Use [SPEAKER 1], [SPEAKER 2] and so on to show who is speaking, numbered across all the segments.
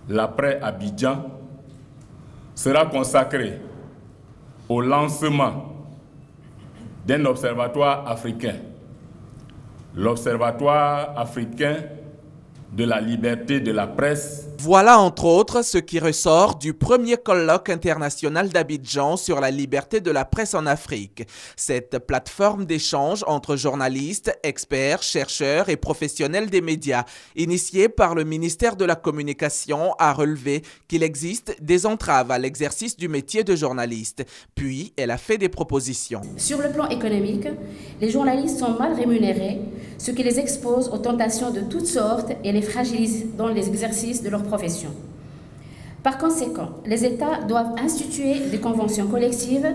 [SPEAKER 1] l'après-Abidjan sera consacré au lancement d'un observatoire africain, l'Observatoire africain de la liberté de la presse.
[SPEAKER 2] Voilà entre autres ce qui ressort du premier colloque international d'Abidjan sur la liberté de la presse en Afrique. Cette plateforme d'échange entre journalistes, experts, chercheurs et professionnels des médias, initiée par le ministère de la Communication, a relevé qu'il existe des entraves à l'exercice du métier de journaliste. Puis, elle a fait des propositions.
[SPEAKER 3] Sur le plan économique, les journalistes sont mal rémunérés, ce qui les expose aux tentations de toutes sortes et les fragilise dans l'exercice de leur profession. Par conséquent, les États doivent instituer des conventions collectives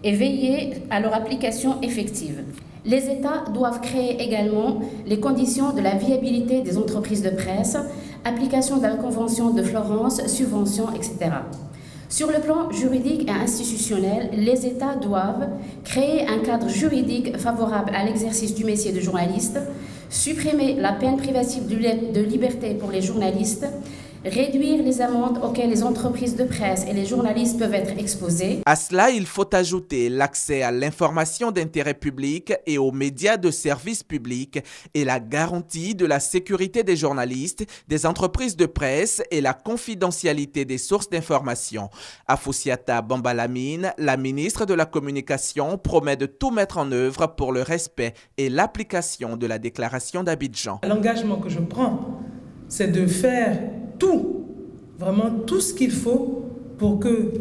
[SPEAKER 3] et veiller à leur application effective. Les États doivent créer également les conditions de la viabilité des entreprises de presse, application de la Convention de Florence, subventions, etc. Sur le plan juridique et institutionnel, les États doivent créer un cadre juridique favorable à l'exercice du métier de journaliste, supprimer la peine privative de liberté pour les journalistes, réduire les amendes auxquelles les entreprises de presse et les journalistes peuvent être exposés.
[SPEAKER 2] À cela, il faut ajouter l'accès à l'information d'intérêt public et aux médias de service public et la garantie de la sécurité des journalistes, des entreprises de presse et la confidentialité des sources d'information. Afoussiata Bambalamine, la ministre de la Communication, promet de tout mettre en œuvre pour le respect et l'application de la déclaration d'Abidjan.
[SPEAKER 4] L'engagement que je prends, c'est de faire tout, vraiment tout ce qu'il faut pour que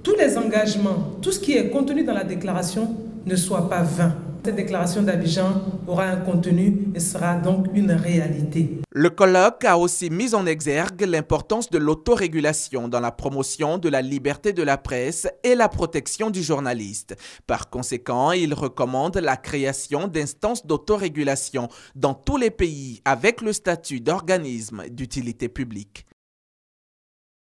[SPEAKER 4] tous les engagements, tout ce qui est contenu dans la déclaration ne soit pas vain. Cette déclaration d'Abidjan aura un contenu et sera donc une réalité.
[SPEAKER 2] Le colloque a aussi mis en exergue l'importance de l'autorégulation dans la promotion de la liberté de la presse et la protection du journaliste. Par conséquent, il recommande la création d'instances d'autorégulation dans tous les pays avec le statut d'organisme d'utilité publique.